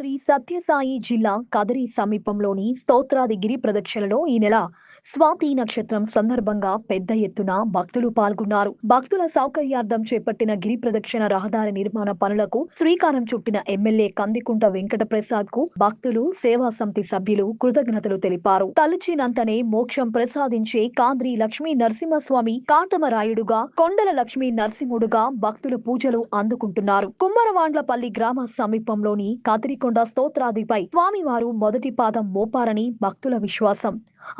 శ్రీ సత్యసాయి జిల్లా కదిరి సమీపంలోని స్తోత్రాది గిరి ప్రదక్షిణలో ఈ నెల స్వాతి నక్షత్రం సందర్భంగా పెద్ద ఎత్తున భక్తులు పాల్గొన్నారు. భక్తుల సౌకర్యార్థం చేపట్టిన గిరి ప్రదక్షిణ రహదారి నిర్మాణ పనులకు శ్రీకారం చుట్టిన ఎమ్మెల్యే కందికుంట వెంకట ప్రసాద్ కు భక్తులు సేవా సమితి సభ్యులు కృతజ్ఞతలు తెలిపారు. తలచినంతనే మోక్షం ప్రసాదించే కాంద్రి లక్ష్మీ నరసింహస్వామి కాటమరాయుడుగా, కొండల లక్ష్మీ నరసింహుడుగా భక్తులు పూజలు అందుకుంటున్నారు. కుమ్మరవాండ్లపల్లి గ్రామ సమీపంలోని కదిరికొండ స్తోత్రాదిపై స్వామివారు మొదటి పాదం మోపారని భక్తుల విశ్వాసం.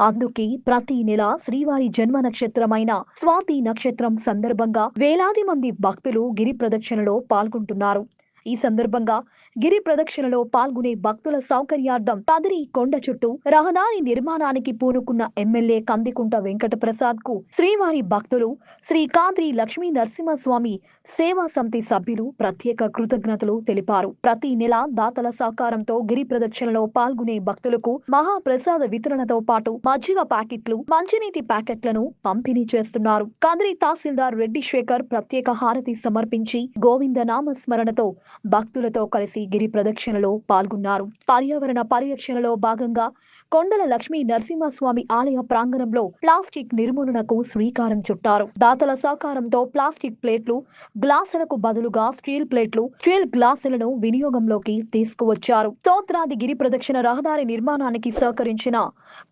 అందుకే ప్రతి నెల శ్రీవారి జన్మ నక్షత్రమైన స్వాతి నక్షత్రం సందర్భంగా వేలాది మంది భక్తులు గిరి ప్రదక్షిణలో పాల్గొంటున్నారు. ఈ సందర్భంగా గిరి ప్రదక్షిణలో పాల్గొనే భక్తుల సౌకర్యార్థం కదిరి కొండ చుట్టూ రహదారి నిర్మాణానికి పూనుకున్న ఎమ్మెల్యే కందికుంట వెంకట ప్రసాద్ కు శ్రీవారి భక్తులు, శ్రీ కాంద్రి లక్ష్మీ నరసింహస్వామి సేవా సమితి సభ్యులు ప్రత్యేక కృతజ్ఞతలు తెలిపారు. ప్రతి నెల దాతల సహకారంతో గిరి ప్రదక్షిణలో పాల్గొనే భక్తులకు మహాప్రసాద వితరణతో పాటు మజ్జిగ ప్యాకెట్లు, మంచినీటి ప్యాకెట్లను పంపిణీ చేస్తున్నారు. కదిరి తహసీల్దార్ రెడ్డి శేఖర్ ప్రత్యేక హారతి సమర్పించి గోవింద నామ స్మరణతో భక్తులతో కలిసి గిరి ప్రదక్షిణలో పాల్గొన్నారు. పర్యావరణ పరిరక్షణలో భాగంగా కొండల లక్ష్మీ నరసింహస్వామి ఆలయ ప్రాంగణంలో ప్లాస్టిక్ నిర్మూలనకు శ్రీకారం చుట్టారు. దాతల సహకారంతో ప్లాస్టిక్ ప్లేట్లు, గ్లాసులకు బదులుగా స్టీల్ ప్లేట్లు, స్టీల్ గ్లాసులను వినియోగంలోకి తీసుకువచ్చారు. స్తోత్రాది గిరి ప్రదక్షిణ రహదారి నిర్మాణానికి సహకరించిన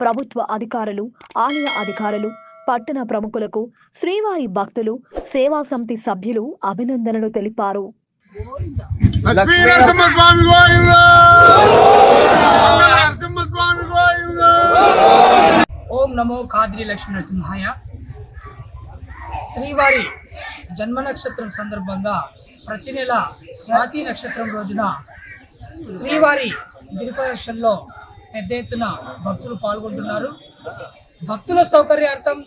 ప్రభుత్వ అధికారులు, ఆలయ అధికారులు, పట్టణ ప్రముఖులకు శ్రీవారి భక్తులు, సేవా సమితి సభ్యులు అభినందనలు తెలిపారు. ఓం నమో కాద్రి లక్ష్మీ నరసింహాయ. శ్రీవారి జన్మ నక్షత్రం సందర్భంగా ప్రతి నెల స్వాతి నక్షత్రం రోజున శ్రీవారి గిరిప్రదక్షిణలో పెద్ద ఎత్తున భక్తులు పాల్గొంటున్నారు. భక్తుల సౌకర్యార్థం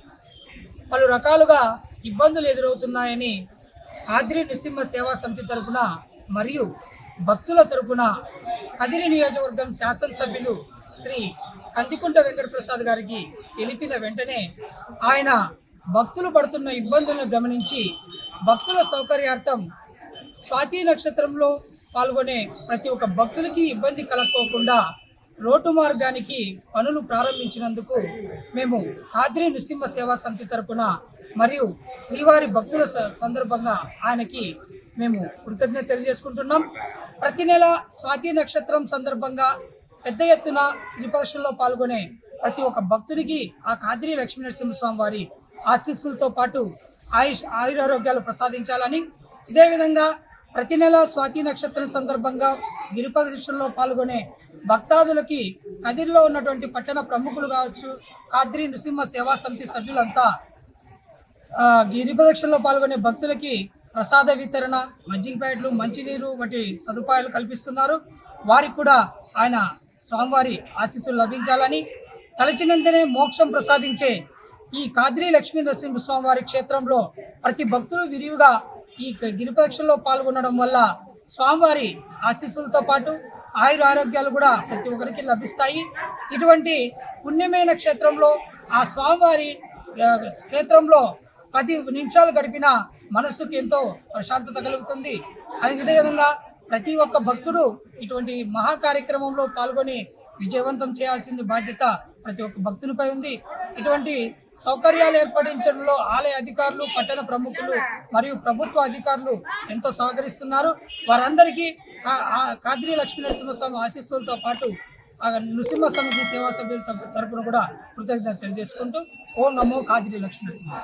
పలు రకాలుగా ఇబ్బందులు ఎదురవుతున్నాయని కాద్రి నృసింహ సేవా సమితి తరపున మరియు భక్తుల తరపున కదిరి నియోజకవర్గం శాసనసభ్యులు శ్రీ కందికుంట వెంకట ప్రసాద్ గారికి తెలిపిన వెంటనే ఆయన భక్తులు పడుతున్న ఇబ్బందులను గమనించి భక్తుల సౌకర్యార్థం స్వాతి నక్షత్రంలో పాల్గొనే ప్రతి ఒక్క భక్తులకి ఇబ్బంది కలగకోకుండా రోడ్డు మార్గానికి పనులు ప్రారంభించినందుకు మేము కాద్రి నృసింహ సేవా సమితి తరపున మరియు శ్రీవారి భక్తుల సందర్భంగా ఆయనకి మేము కృతజ్ఞత తెలియజేసుకుంటున్నాం. ప్రతి నెల స్వాతి నక్షత్రం సందర్భంగా పెద్ద ఎత్తున గిరిప్రదక్షిణలో పాల్గొనే ప్రతి ఒక్క భక్తుడికి ఆ కాద్రి లక్ష్మీ నరసింహస్వామి వారి ఆశీస్సులతో పాటు ఆయురారోగ్యాలు ప్రసాదించాలని, ఇదే విధంగా ప్రతి నెల స్వాతి నక్షత్రం సందర్భంగా గిరిప్రదక్షిణలో పాల్గొనే భక్తాదులకి కదిరిలో ఉన్నటువంటి పట్టణ ప్రముఖులు కావచ్చు, కాద్రి నృసింహ సేవా సమితి సభ్యులంతా గిరి ప్రదక్షిణలో పాల్గొనే భక్తులకి ప్రసాద వితరణ, మజ్జిగ ప్యాకెట్లు, మంచినీరు వంటి సదుపాయాలు కల్పిస్తున్నారు. వారికి కూడా ఆయన స్వామివారి ఆశీస్సులు లభించాలని, తలచినంతనే మోక్షం ప్రసాదించే ఈ కాద్రి లక్ష్మీ నరసింహస్వామి వారి క్షేత్రంలో ప్రతి భక్తులు విరివిగా ఈ గిరి ప్రదక్షిణలో పాల్గొనడం వల్ల స్వామివారి ఆశీస్సులతో పాటు ఆరోగ్యాలు కూడా ప్రతి ఒక్కరికి లభిస్తాయి. ఇటువంటి పుణ్యమైన క్షేత్రంలో ఆ స్వామివారి క్షేత్రంలో 10 నిమిషాలు గడిపిన మనస్సుకి ఎంతో ప్రశాంతత కలుగుతుంది. అదేవిధంగా ప్రతి ఒక్క భక్తుడు ఇటువంటి మహా కార్యక్రమంలో పాల్గొని విజయవంతం చేయాల్సింది బాధ్యత ప్రతి ఒక్క భక్తునిపై ఉంది. ఇటువంటి సౌకర్యాలు ఏర్పడించడంలో ఆలయ అధికారులు, పట్టణ ప్రముఖులు మరియు ప్రభుత్వ అధికారులు ఎంతో సహకరిస్తున్నారు. వారందరికీ కాద్రి లక్ష్మీ నరసింహస్వామి ఆశీస్సులతో పాటు నృసింహ సమితి సేవా సభ్యుల తరపున కూడా కృతజ్ఞత తెలియజేసుకుంటూ ఓం నమో కాద్రి లక్ష్మీ నరసింహ.